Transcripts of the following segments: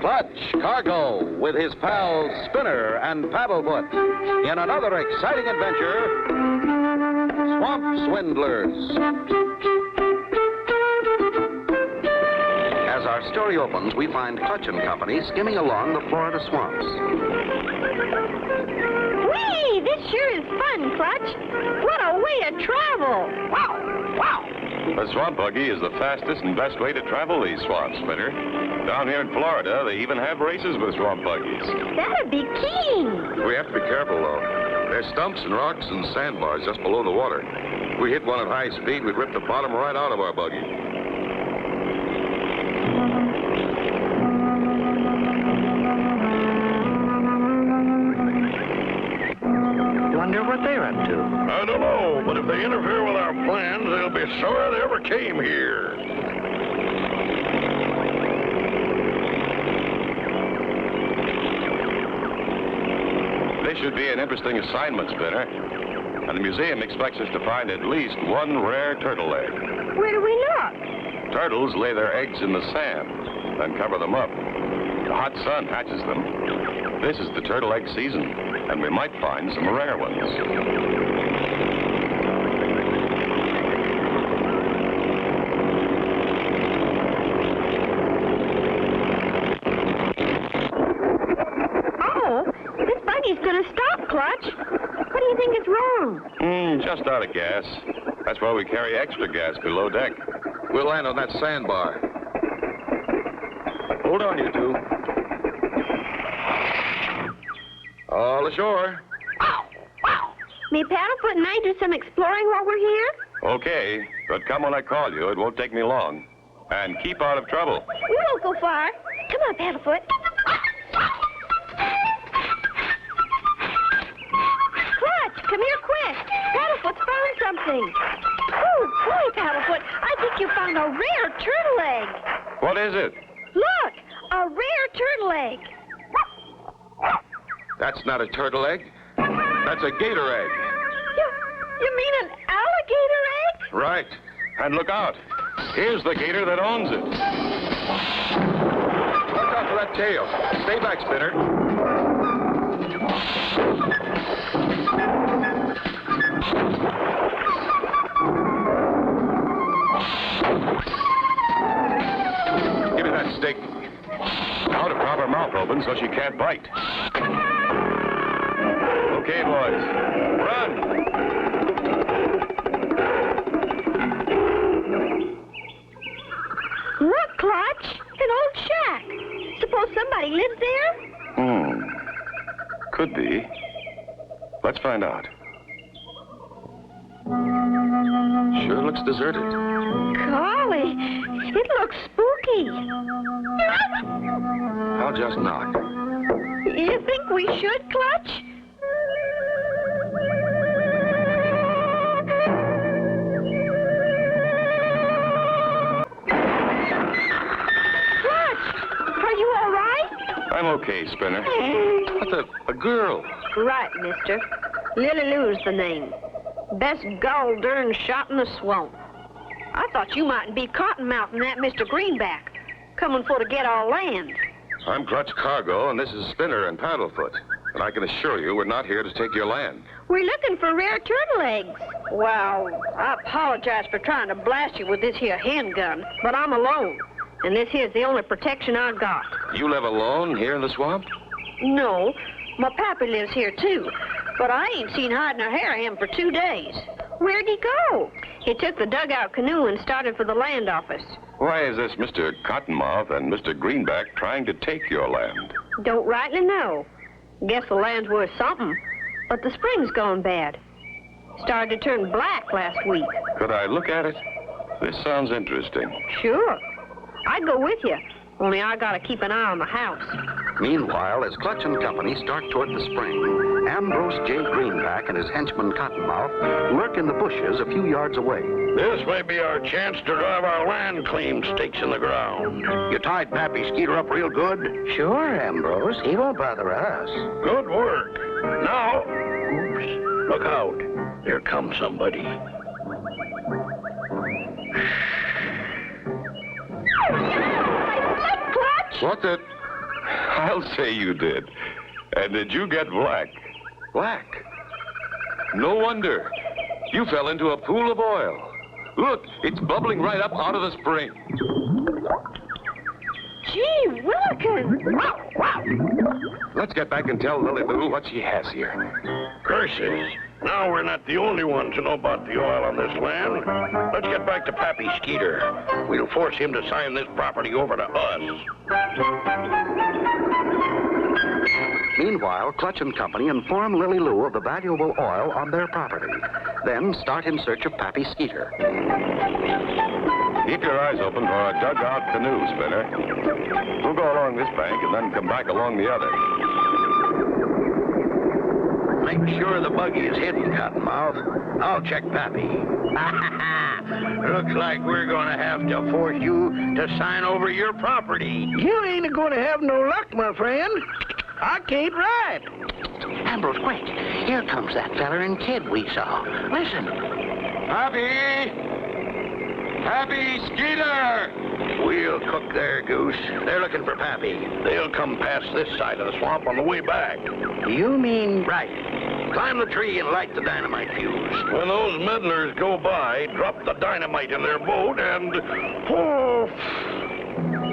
Clutch Cargo with his pals Spinner and Paddlefoot in another exciting adventure, Swamp Swindlers. As our story opens, we find Clutch and Company skimming along the Florida swamps. Whee! This sure is fun, Clutch. What a way to travel. Wow, wow. The swamp buggy is the fastest and best way to travel these swamps, Spinner. Down here in Florida, they even have races with swamp buggies. That'd be keen. We have to be careful, though. There's stumps and rocks and sandbars just below the water. If we hit one at high speed, we'd rip the bottom right out of our buggy. Wonder what they're up to. I don't know, but if they interfere with our plans, they'll be sorry they ever came here. This should be an interesting assignment, Spinner. And the museum expects us to find at least one rare turtle egg. Where do we look? Turtles lay their eggs in the sand, then cover them up. The hot sun hatches them. This is the turtle egg season, and we might find some rare ones. Oh, this buggy's gonna stop, Clutch. What do you think is wrong? Just out of gas. That's why we carry extra gas below deck. We'll land on that sandbar. Hold on, you two. All ashore. May Paddlefoot and I do some exploring while we're here? Okay, but come when I call you. It won't take me long. And keep out of trouble. We won't go far. Come on, Paddlefoot. Clutch, come here quick. Paddlefoot's found something. Oh, boy, Paddlefoot, I think you found a rare turtle egg. What is it? Look, a rare turtle egg. That's not a turtle egg. That's a gator egg. You mean an alligator egg? Right. And look out. Here's the gator that owns it. Look out for that tail. Stay back, Spinner. Give me that stick. Now to prop her mouth open so she can't bite. Okay, boys. Run! Look, Clutch, an old shack. Suppose somebody lives there? Could be. Let's find out. Sure looks deserted. Golly, it looks spooky. I'll just knock. You think we should, Clutch? I'm okay, Spinner. What's a girl? Right, mister. Lily Lou's the name. Best gall darn shot in the swamp. I thought you mightn't be cottonmouthing that Mr. Greenback, coming for to get our land. I'm Clutch Cargo, and this is Spinner and Paddlefoot. And I can assure you we're not here to take your land. We're looking for rare turtle eggs. Well, I apologize for trying to blast you with this here handgun, but I'm alone. And this here's the only protection I've got. You live alone here in the swamp? No, my pappy lives here too. But I ain't seen hide nor hair of him for 2 days. Where'd he go? He took the dugout canoe and started for the land office. Why is this Mr. Cottonmouth and Mr. Greenback trying to take your land? Don't rightly know. Guess the land's worth something. But the spring's gone bad. Started to turn black last week. Could I look at it? This sounds interesting. Sure. I'd go with you, only I gotta keep an eye on the house. Meanwhile, as Clutch and Company start toward the spring, Ambrose J. Greenback and his henchman Cottonmouth lurk in the bushes a few yards away. This may be our chance to drive our land claim stakes in the ground. You tied Pappy Skeeter up real good? Sure, Ambrose. He won't bother us. Good work. Now, oops, look out. Here comes somebody. Clutch? What the? I'll say you did. And did you get black? Black? No wonder. You fell into a pool of oil. Look, it's bubbling right up out of the spring. Gee, Willikins! Let's get back and tell Lily Lou what she has here. Curses. Now we're not the only ones to know about the oil on this land. Let's get back to Pappy Skeeter. We'll force him to sign this property over to us. Meanwhile, Clutch and Company inform Lily Lou of the valuable oil on their property. Then start in search of Pappy Skeeter. Keep your eyes open for a dugout canoe, Spinner. We'll go along this bank and then come back along the other. Make sure the buggy is hidden, Cottonmouth. I'll check Pappy. Looks like we're going to have to force you to sign over your property. You ain't going to have no luck, my friend. I can't ride. Ambrose, wait. Here comes that feller and kid we saw. Listen. Pappy! Pappy Skeeter! We'll cook their goose. They're looking for Pappy. They'll come past this side of the swamp on the way back. You mean... Right. Climb the tree and light the dynamite fuse. When those meddlers go by, drop the dynamite in their boat and... poof!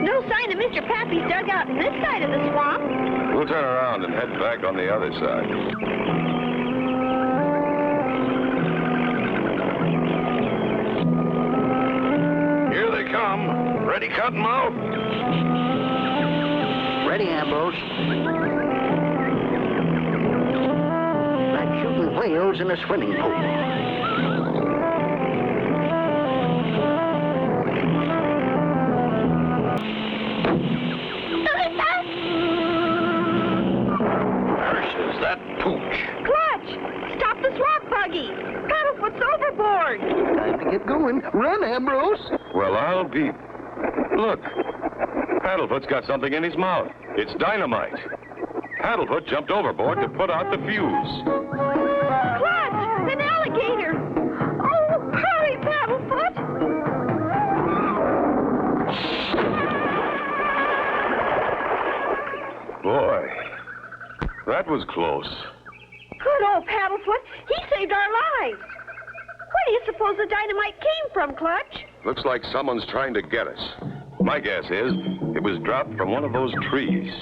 No sign of Mr. Pappy's dugout in this side of the swamp. We'll turn around and head back on the other side. Here they come. Ready, Cottonmouth? Ready, Ambrose. Like shooting whales in a swimming pool. Curses, that pooch. Clutch! Stop the swamp buggy! Paddlefoot's overboard! Time to get going. Run, Ambrose. Well, I'll be... Look. Paddlefoot's got something in his mouth. It's dynamite. Paddlefoot jumped overboard to put out the fuse. Clutch! An alligator! Oh, hurry, Paddlefoot! Boy, that was close. Good old Paddlefoot. He saved our lives. Where do you suppose the dynamite came from, Clutch? Looks like someone's trying to get us. My guess is it was dropped from one of those trees.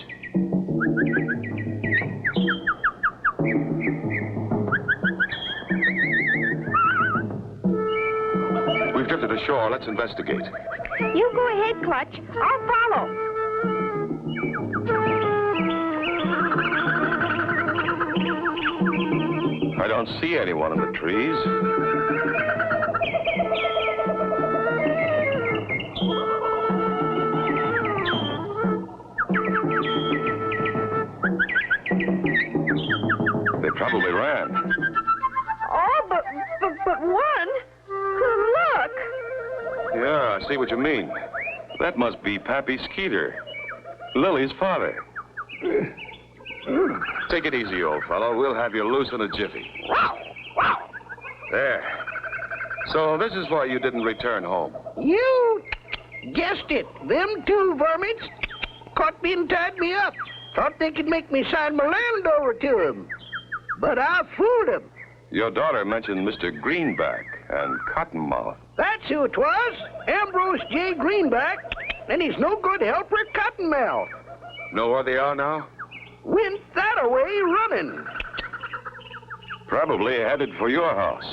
We've drifted ashore. Let's investigate. You go ahead, Clutch. I'll follow. I don't see anyone in the trees. They probably ran. Oh, but one? Look! Yeah, I see what you mean. That must be Pappy Skeeter, Lily's father. Take it easy, old fellow. We'll have you loose in a jiffy. There. So this is why you didn't return home. You guessed it. Them two varmints caught me and tied me up. Thought they could make me sign my land over to them. But I fooled them. Your daughter mentioned Mr. Greenback and Cottonmouth. That's who it was. Ambrose J. Greenback. And he's no good helper, Cottonmouth. Know where they are now? Went that away running. Probably headed for your house.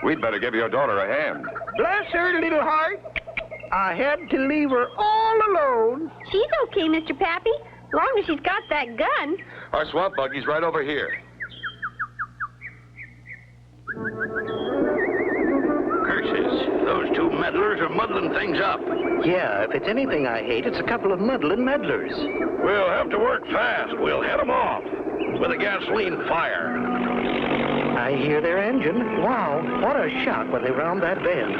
We'd better give your daughter a hand. Bless her little heart. I had to leave her all alone. She's okay, Mr. Pappy, long as she's got that gun. Our swamp buggy's right over here. Curses, those two meddlers are muddling things up. Yeah, if it's anything I hate, it's a couple of muddling meddlers. We'll have to work fast. We'll head them off with a gasoline fire. I hear their engine. Wow, what a shot when they round that bend.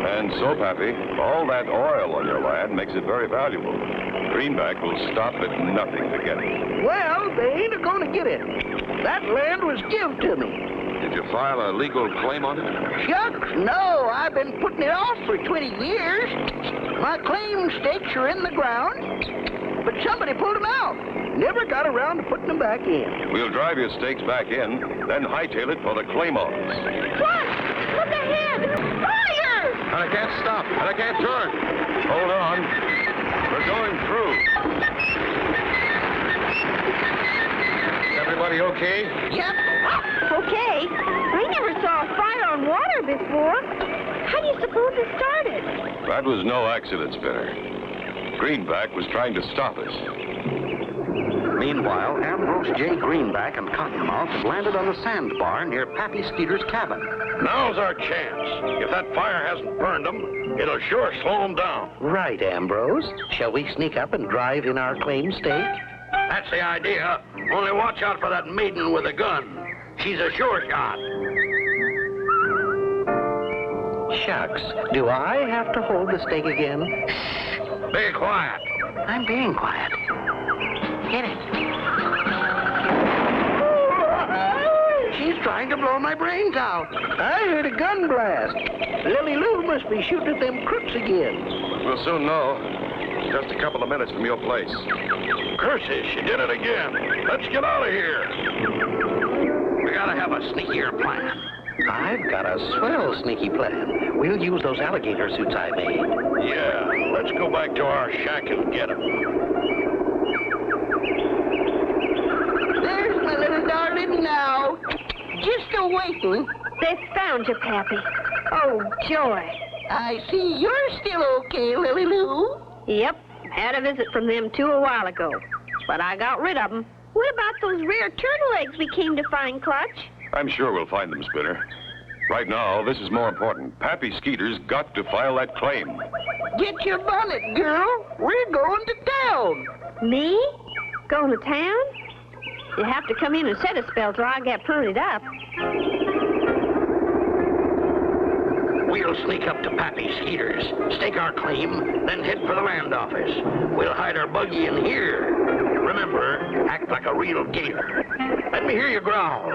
And so, Pappy, Pappy. All that oil on your land makes it very valuable. Greenback will stop at nothing to get it. Well, they ain't going to get it. That land was give to me. Did you file a legal claim on it? Shucks, no. I've been putting it off for 20 years. My claim stakes are in the ground, but somebody pulled them out. Never got around to putting them back in. We'll drive your stakes back in, then hightail it for the claim office. What? Look ahead! Fire! And I can't stop, and I can't turn. Hold on. We're going through. Everybody okay? Yep. Okay. I never saw a fire on water before. How do you suppose it started? That was no accident, Spinner. Greenback was trying to stop us. Meanwhile, Ambrose J. Greenback and Cottonmouth have landed on the sandbar near Pappy Skeeter's cabin. Now's our chance. If that fire hasn't burned them, it'll sure slow them down. Right, Ambrose. Shall we sneak up and drive in our claim stake? That's the idea. Only watch out for that maiden with a gun. She's a sure shot. Shucks, do I have to hold the stake again? Be quiet. I'm being quiet. Get it. She's trying to blow my brains out. I heard a gun blast. Lily Lou must be shooting at them crooks again. We'll soon know. Just a couple of minutes from your place. Curses, she did it again. Let's get out of here. We gotta have a sneakier plan. I've got a swell sneaky plan. We'll use those alligator suits I made. Yeah, let's go back to our shack and get him. There's my little darling now. Just a-waiting. They found you, Pappy. Oh, joy. I see you're still okay, Lily Lou. Yep. Had a visit from them two a while ago. But I got rid of them. What about those rare turtle eggs we came to find, Clutch? I'm sure we'll find them, Spinner. Right now, this is more important. Pappy Skeeter's got to file that claim. Get your bonnet, girl. We're going to town. Me? Going to town? You have to come in and set a spell till I get pruted up. We'll sneak up to Pappy Skeeter's, stake our claim, then head for the land office. We'll hide our buggy in here. Remember, act like a real gator. Let me hear you growl.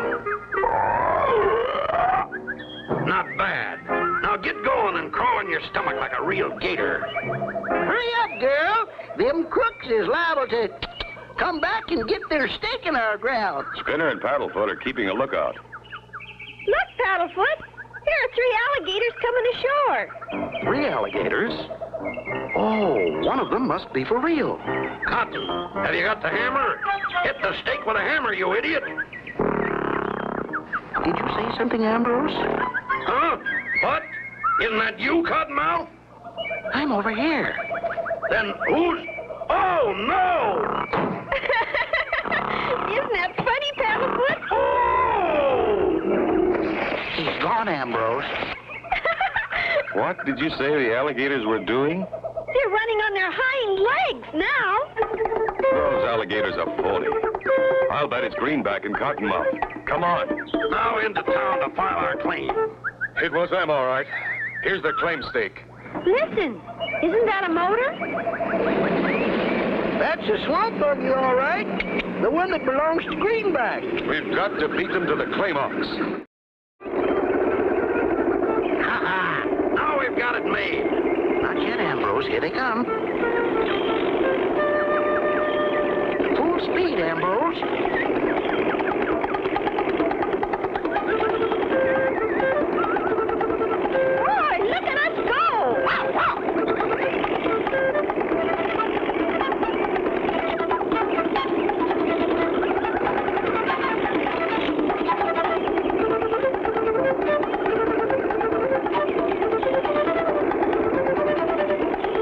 Not bad. Now get going and crawl on your stomach like a real gator. Hurry up, girl. Them crooks is liable to come back and get their stake in our ground. Spinner and Paddlefoot are keeping a lookout. Look, Paddlefoot. Here are 3 alligators coming ashore. 3 alligators? Oh, one of them must be for real. Cotton, have you got the hammer? Hit the stake with a hammer, you idiot. Did you say something, Ambrose? Huh? What? Isn't that you, Cottonmouth? I'm over here. Then who's... Oh, no! Isn't that funny, Paddlefoot? Oh! He's gone, Ambrose. What did you say the alligators were doing? They're running on their hind legs now. Those alligators are phony. I'll bet it's Greenback and Cottonmouth. Come on. Now into town to file our claim. It was them, all right. Here's the claim stake. Listen, isn't that a motor? That's a swamp buggy, all right. The one that belongs to Greenback. We've got to beat them to the claim office. Ha-ha! Now we've got it made. Not yet, Ambrose. Here they come. Full speed, Ambrose. Boy, look at us go! Wow, wow.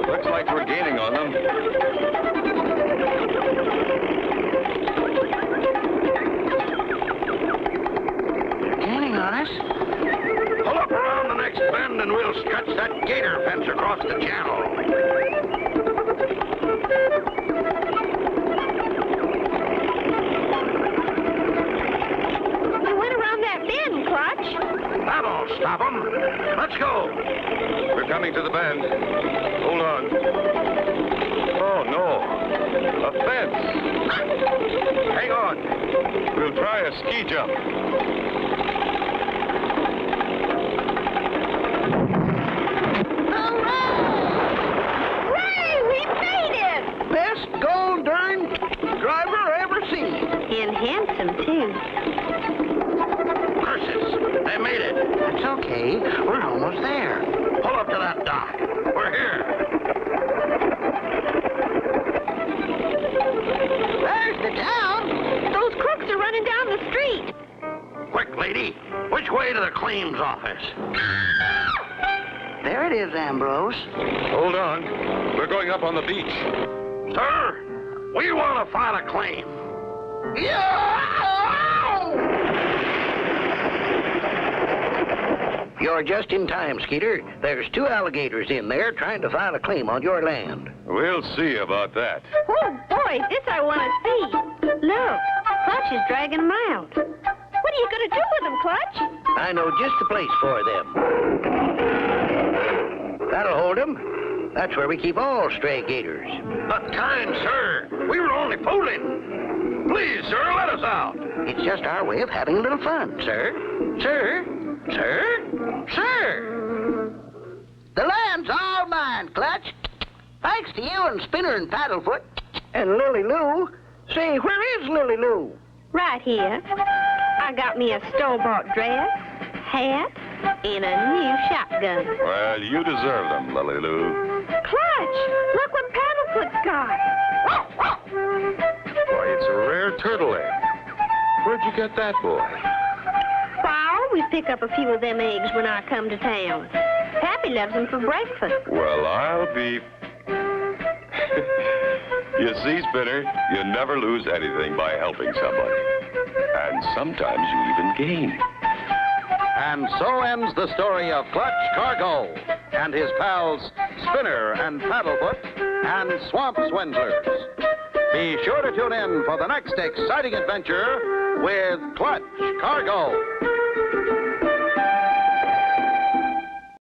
Looks like we're gaining on them. stop them. Let's go. We're coming to the bend. Hold on. Oh, no. A fence. Hang on. We'll try a ski jump. Hooray! We made it! Best gold darn driver ever seen. And handsome, too. Curses. They made it. That's okay. We're almost there. Pull up to that dock. We're here. There's the town. Those crooks are running down the street. Quick, lady. Which way to the claims office? There it is, Ambrose. Hold on. We're going up on the beach. Sir, we want to file a claim. You're just in time, Skeeter. There's 2 alligators in there trying to file a claim on your land. We'll see about that. Oh, boy, this I want to see. Look, Clutch is dragging them out. What are you going to do with them, Clutch? I know just the place for them. That'll hold them. That's where we keep all stray gators. But kind sir, we were only fooling. Please, sir, let us out. It's just our way of having a little fun, sir. Sir? Sir? Sir? The land's all mine, Clutch. Thanks to you and Spinner and Paddlefoot. And Lily Lou. Say, where is Lily Lou? Right here. I got me a store-bought dress, hat, and a new shotgun. Well, you deserve them, Lily Lou. Clutch, look what Paddlefoot's got. Why, it's a rare turtle egg. Where'd you get that, boy? Why, I always pick up a few of them eggs when I come to town. Pappy loves them for breakfast. Well, I'll be... You see, Spinner, you never lose anything by helping somebody. And sometimes you even gain. And so ends the story of Clutch Cargo and his pals Spinner and Paddlefoot and Swamp Swindlers. Be sure to tune in for the next exciting adventure with Clutch Cargo.